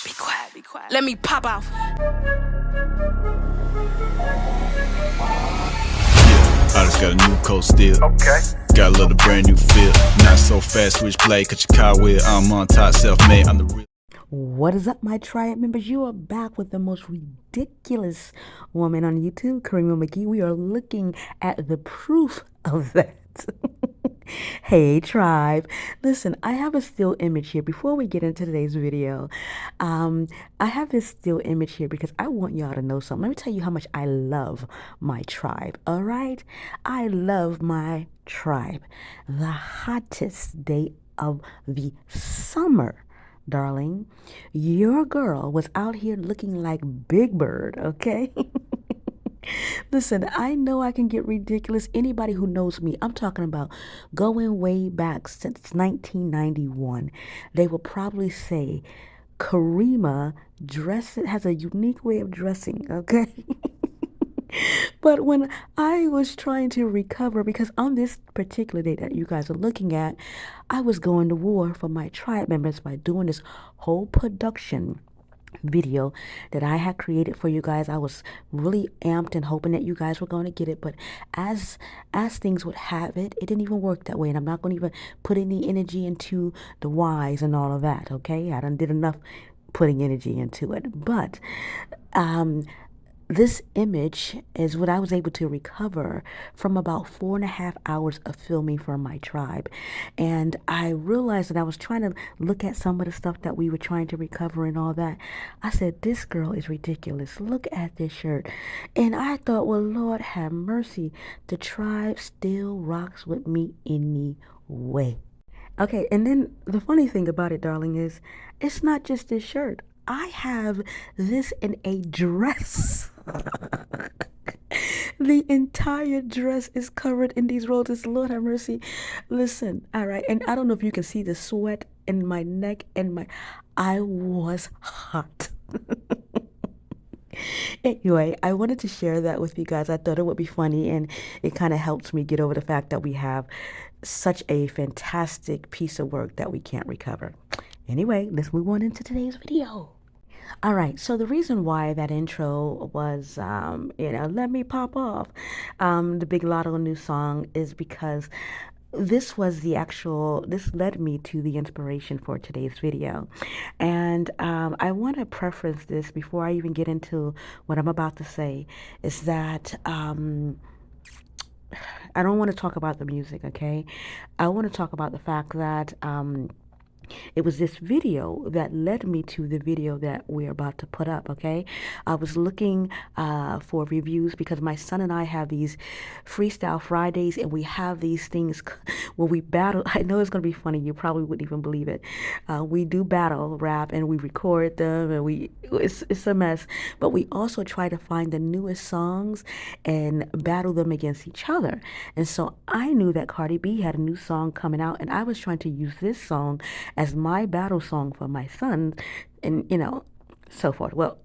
Be quiet, be quiet. Let me pop off. I just got a new coat still. Okay. Got a little brand new feel. Not so fast, switch play, cut your car with. I'm on top, self-made, I'm the real. What is up, my tribe members? You are back with the most ridiculous woman on YouTube, Karima McGee. We are looking at the proof of that. Hey, tribe. Listen, I have a still image here. Before we get into today's video, I have this still image here because I want y'all to know something. Let me tell you how much I love my tribe, all right? I love my tribe. The hottest day of the summer, darling, your girl was out here looking like Big Bird, okay? Listen, I know I can get ridiculous. Anybody who knows me, I'm talking about going way back since 1991, they will probably say Karima has a unique way of dressing, okay? But when I was trying to recover, because on this particular day that you guys are looking at, I was going to war for my tribe members by doing this whole production video that I had created for you guys. I was really amped and hoping that you guys were going to get it, but as things would have it, it didn't even work that way, and I'm not going to even put any energy into the whys and all of that, okay? I done did enough putting energy into it, but this image is what I was able to recover from about 4.5 hours of filming for my tribe. And I realized that I was trying to look at some of the stuff that we were trying to recover and all that. I said, this girl is ridiculous. Look at this shirt. And I thought, well, Lord have mercy. The tribe still rocks with me anyway. Okay, and then the funny thing about it, darling, is it's not just this shirt. I have this in a dress. The entire dress is covered in these roses. Lord have mercy. Listen, all right, and I don't know if you can see the sweat in my neck and I was hot. Anyway, I wanted to share that with you guys. I thought it would be funny, and it kind of helps me get over the fact that we have such a fantastic piece of work that we can't recover. Anyway, let's move on into today's video. All right, so the reason why that intro was, let me pop off, the Big Lotto new song, is because this led me to the inspiration for today's video. And I want to preference this before I even get into what I'm about to say, is that I don't want to talk about the music, okay? I want to talk about the fact that it was this video that led me to the video that we're about to put up, okay? I was looking for reviews because my son and I have these Freestyle Fridays, and we have these things where we battle. I know it's going to be funny. You probably wouldn't even believe it. We do battle rap, and we record them, and it's a mess. But we also try to find the newest songs and battle them against each other. And so I knew that Cardi B had a new song coming out, and I was trying to use this song as my battle song for my son, and so forth. Well,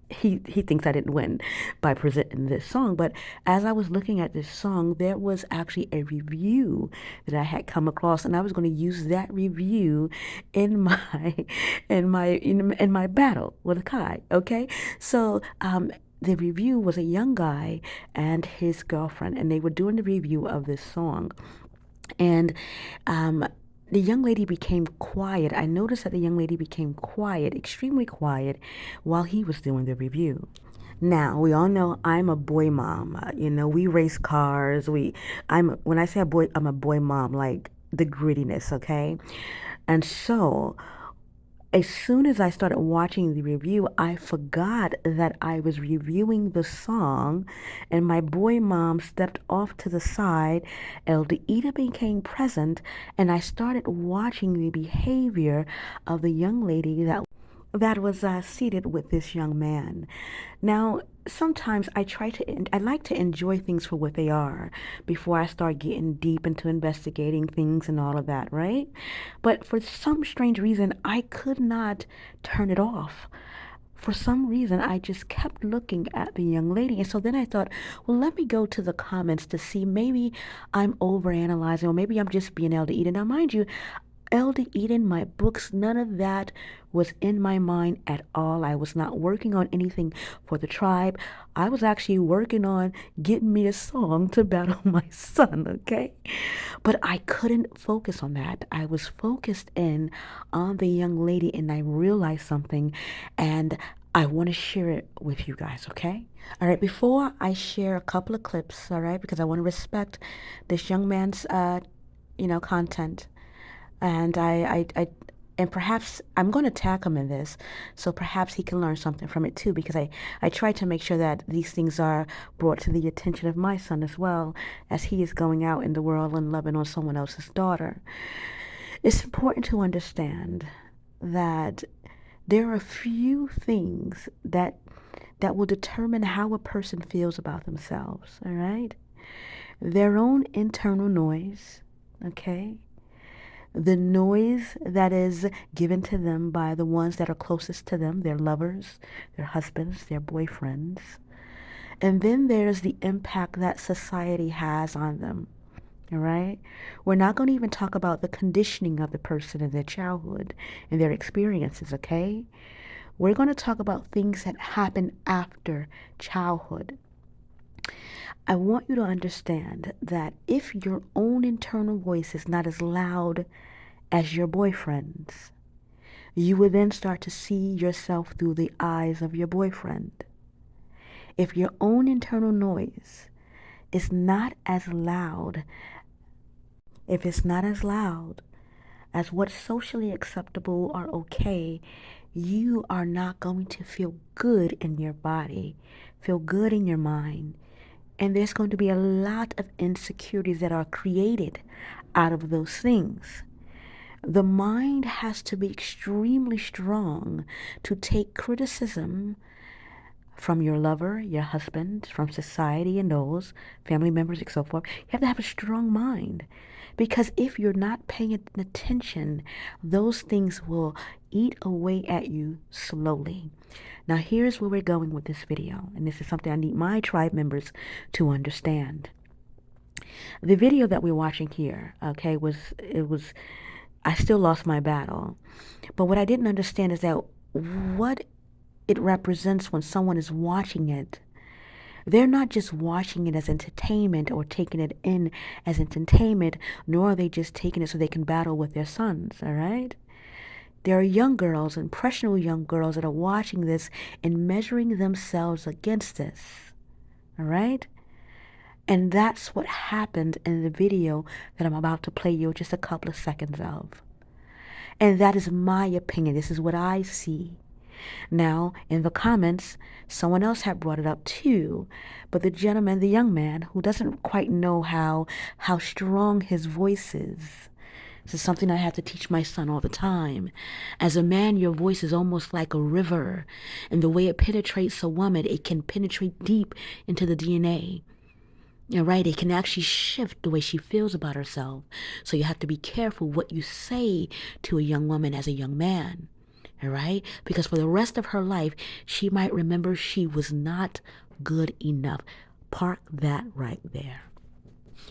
he thinks I didn't win by presenting this song, but as I was looking at this song, there was actually a review that I had come across, and I was going to use that review in my battle with Kai. Okay, so the review was a young guy and his girlfriend, and they were doing the review of this song, and the young lady became quiet. I noticed that the young lady became quiet, extremely quiet, while he was doing the review. Now, we all know I'm a boy mom. We race cars. When I say a boy, I'm a boy mom, like the grittiness, okay? And so, as soon as I started watching the review, I forgot that I was reviewing the song, and my boy mom stepped off to the side. Elder Ida became present, and I started watching the behavior of the young lady that was seated with this young man. Now, sometimes I like to enjoy things for what they are before I start getting deep into investigating things and all of that, right? But for some strange reason, I could not turn it off. For some reason, I just kept looking at the young lady. And so then I thought, well, let me go to the comments to see maybe I'm overanalyzing, or maybe I'm just being Elder Eden. Now, mind you, Elder Eden, my books, none of that was in my mind at all. I was not working on anything for the tribe. I was actually working on getting me a song to battle my son, okay? But I couldn't focus on that. I was focused in on the young lady, and I realized something, and I want to share it with you guys, okay? All right, before I share a couple of clips, all right, because I want to respect this young man's, content, and and perhaps I'm going to tag him in this, so perhaps he can learn something from it too, because I try to make sure that these things are brought to the attention of my son as well, as he is going out in the world and loving on someone else's daughter. It's important to understand that there are a few things that will determine how a person feels about themselves, all right? Their own internal noise, okay? The noise that is given to them by the ones that are closest to them, their lovers, their husbands, their boyfriends. And then there's the impact that society has on them. All right? We're not going to even talk about the conditioning of the person in their childhood and their experiences, okay? We're going to talk about things that happen after childhood. I want you to understand that if your own internal voice is not as loud as your boyfriend's, you will then start to see yourself through the eyes of your boyfriend. If your own internal noise is not as loud, if it's not as loud as what's socially acceptable or okay, you are not going to feel good in your body, feel good in your mind. And there's going to be a lot of insecurities that are created out of those things. The mind has to be extremely strong to take criticism from your lover, your husband, from society and those family members and so forth. You have to have a strong mind, because if you're not paying attention, those things will eat away at you slowly. Now here's where we're going with this video, and this is something I need my tribe members to understand. The video that we're watching here, okay, I still lost my battle. But what I didn't understand is that what it represents when someone is watching it. They're not just watching it as entertainment or taking it in as entertainment, nor are they just taking it so they can battle with their sons, all right? There are young girls, impressionable young girls, that are watching this and measuring themselves against this, all right? And that's what happened in the video that I'm about to play you just a couple of seconds of. And that is my opinion. This is what I see. Now, in the comments, someone else had brought it up too, but the gentleman, the young man, who doesn't quite know how strong his voice is. This is something I have to teach my son all the time. As a man, your voice is almost like a river, and the way it penetrates a woman, it can penetrate deep into the DNA. All right, it can actually shift the way she feels about herself. So you have to be careful what you say to a young woman as a young man. All right? Because for the rest of her life, she might remember she was not good enough. Park that right there.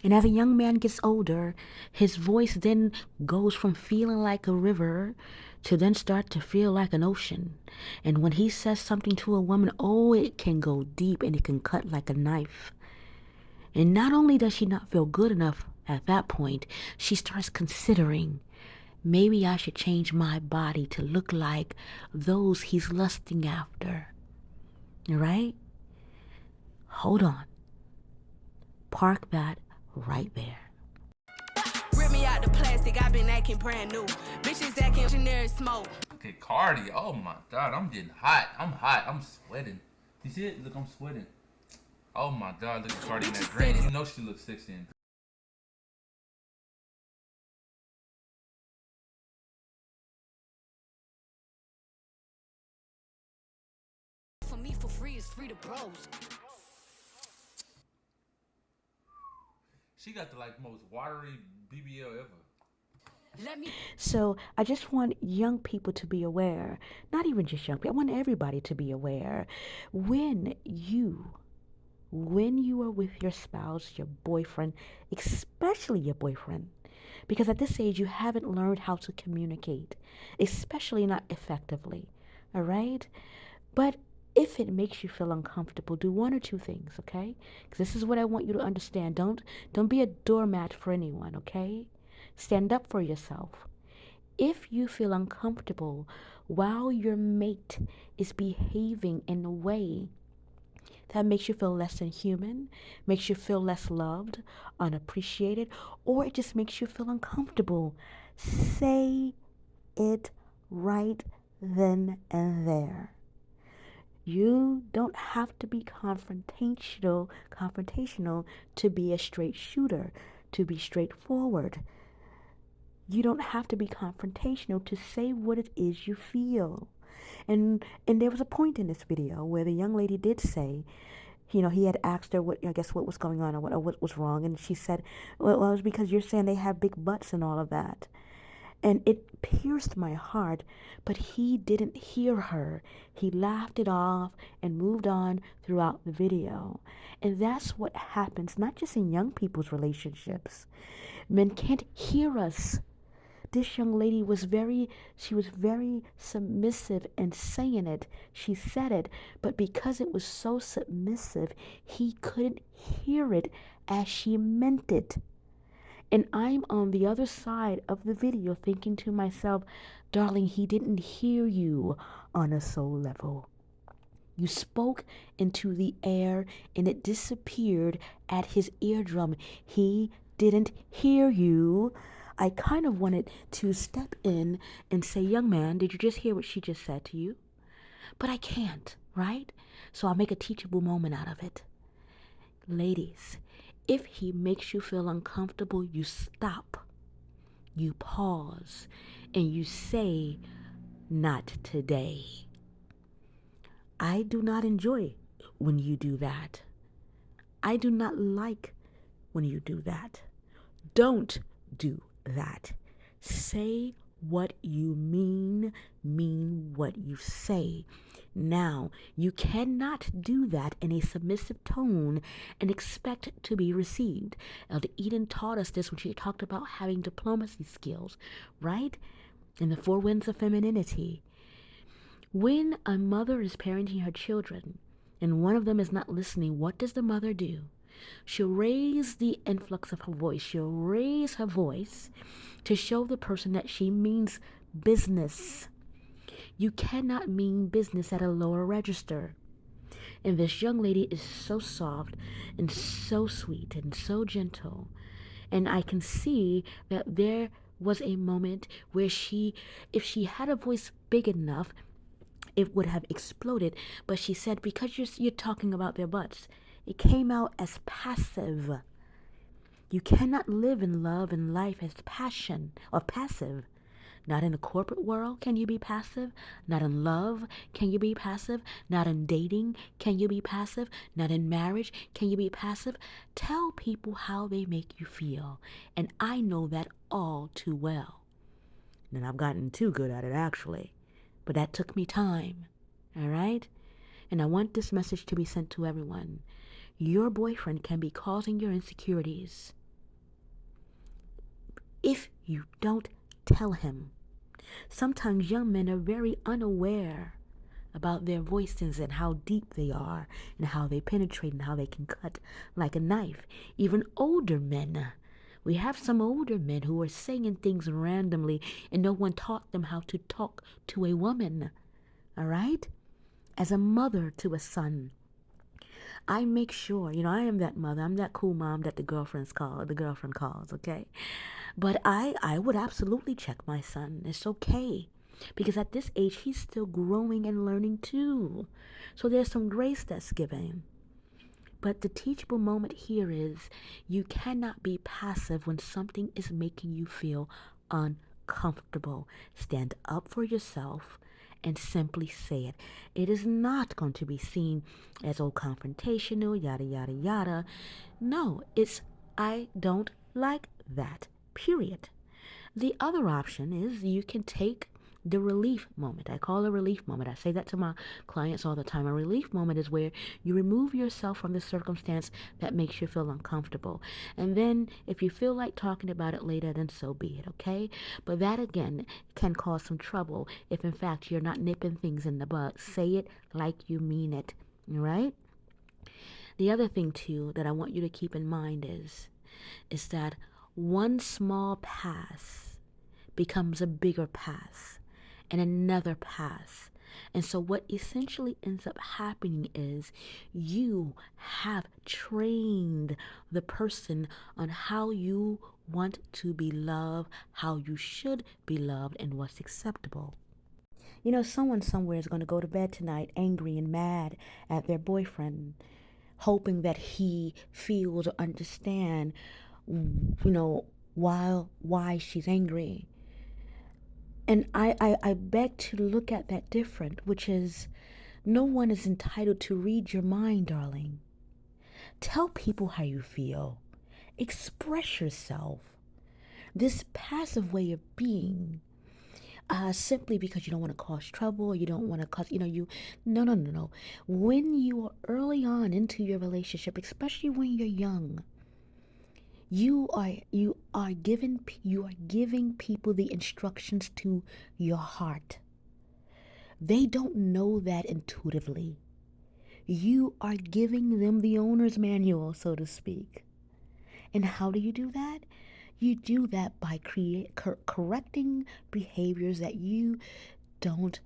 And as a young man gets older, his voice then goes from feeling like a river to then start to feel like an ocean. And when he says something to a woman, oh, it can go deep and it can cut like a knife. And not only does she not feel good enough at that point, she starts considering, maybe I should change my body to look like those he's lusting after. All right? Hold on. Park that right there. Rip me out the plastic, I've been acting brand new. Bitches acting generic smoke. Okay, Cardi. Oh my God, I'm getting hot. I'm hot. I'm sweating. You see it? Look, I'm sweating. Oh my God, look at Cardi in that green. You know she looks sexy in green. For me, for free is free to bros. She got the like most watery BBL ever. Let me. So I just want young people to be aware, not even just young people, I want everybody to be aware. When you are with your spouse, your boyfriend, especially your boyfriend, Because at this age, you haven't learned how to communicate, especially not effectively. All right? But if it makes you feel uncomfortable, do one or two things, okay? Because this is what I want you to understand. Don't be a doormat for anyone, okay? Stand up for yourself. If you feel uncomfortable while your mate is behaving in a way that makes you feel less than human, makes you feel less loved, unappreciated, or it just makes you feel uncomfortable, say it right then and there. You don't have to be confrontational to be a straight shooter, to be straightforward. You don't have to be confrontational to say what it is you feel. And there was a point in this video where the young lady did say, he had asked her what was going on, or what was wrong, and she said, well, it was because you're saying they have big butts and all of that. And it pierced my heart, but he didn't hear her. He laughed it off and moved on throughout the video. And that's what happens, not just in young people's relationships. Men can't hear us. This young lady was very submissive in saying it. She said it, but because it was so submissive, he couldn't hear it as she meant it. And I'm on the other side of the video thinking to myself, darling, he didn't hear you on a soul level. You spoke into the air and it disappeared at his eardrum. He didn't hear you. I kind of wanted to step in and say, young man, did you just hear what she just said to you? But I can't, right? So I'll make a teachable moment out of it. Ladies, if he makes you feel uncomfortable, you stop, you pause, and you say, not today. I do not enjoy when you do that. I do not like when you do that. Don't do that. Say what you mean what you say. Now, you cannot do that in a submissive tone and expect to be received. Elder Eden taught us this when she talked about having diplomacy skills, right? In the 4 winds of femininity. When a mother is parenting her children and one of them is not listening, what does the mother do? She'll raise the influx of her voice. She'll raise her voice to show the person that she means business. You cannot mean business at a lower register. And this young lady is so soft and so sweet and so gentle. And I can see that there was a moment where if she had a voice big enough, it would have exploded. But she said, because you're talking about their butts, it came out as passive. You cannot live in love and life as passion or passive. Not in the corporate world can you be passive. Not in love can you be passive. Not in dating can you be passive. Not in marriage can you be passive. Tell people how they make you feel. And I know that all too well. And I've gotten too good at it, actually. But that took me time. All right? And I want this message to be sent to everyone. Your boyfriend can be causing your insecurities if you don't tell him. Sometimes young men are very unaware about their voices and how deep they are and how they penetrate and how they can cut like a knife. Even older men. We have some older men who are saying things randomly and no one taught them how to talk to a woman. All right? As a mother to a son, I make sure, I am that mother. I'm that cool mom that the girlfriend calls, okay? But I would absolutely check my son. It's okay. Because at this age, he's still growing and learning too. So there's some grace that's given. But the teachable moment here is you cannot be passive when something is making you feel uncomfortable. Stand up for yourself and simply say it. It is not going to be seen as confrontational, yada, yada, yada. No, it's I don't like that, period. The other option is you can take The relief moment, I call a relief moment. I say that to my clients all the time. A relief moment is where you remove yourself from the circumstance that makes you feel uncomfortable. And then if you feel like talking about it later, then so be it, okay? But that again can cause some trouble if in fact you're not nipping things in the bud. Say it like you mean it, all right? The other thing too that I want you to keep in mind is that one small pass becomes a bigger pass and another pass. And so what essentially ends up happening is you have trained the person on how you want to be loved, how you should be loved, and what's acceptable. You know, someone somewhere is going to go to bed tonight angry and mad at their boyfriend, hoping that he feels or understand, why she's angry. And I beg to look at that different, which is no one is entitled to read your mind, darling. Tell people how you feel. Express yourself. This passive way of being, simply because you don't want to cause trouble, you don't want to cause, no. When you are early on into your relationship, especially when you're young, you are giving people the instructions to your heart. They don't know that intuitively. You are giving them the owner's manual, so to speak. And how do you do that? You do that by correcting behaviors that you don't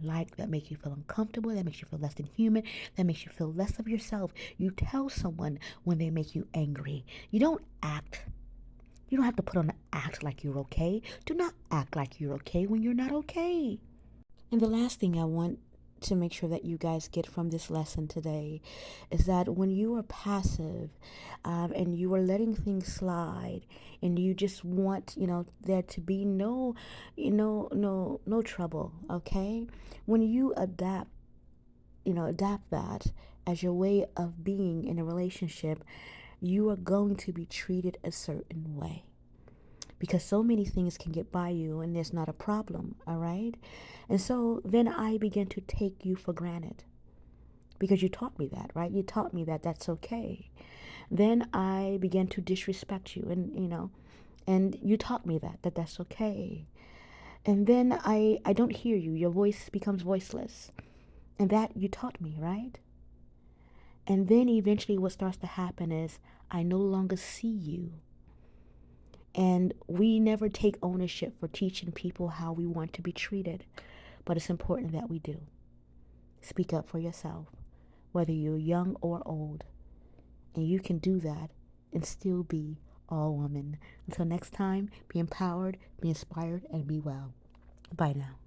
like, that make you feel uncomfortable, that makes you feel less than human, that makes you feel less of yourself. You tell someone when they make you angry. You don't have to put on an act like you're okay. Do not act like you're okay when you're not okay. And the last thing I want to make sure that you guys get from this lesson today is that when you are passive, and you are letting things slide, and you just want, there to be no trouble, okay? When you adapt that as your way of being in a relationship, you are going to be treated a certain way. Because so many things can get by you and there's not a problem, all right? And so then I began to take you for granted because you taught me that, right? You taught me that that's okay. Then I began to disrespect you, and you taught me that that's okay. And then I don't hear you. Your voice becomes voiceless. And that you taught me, right? And then eventually what starts to happen is I no longer see you. And we never take ownership for teaching people how we want to be treated. But it's important that we do. Speak up for yourself, whether you're young or old. And you can do that and still be all woman. Until next time, be empowered, be inspired, and be well. Bye now.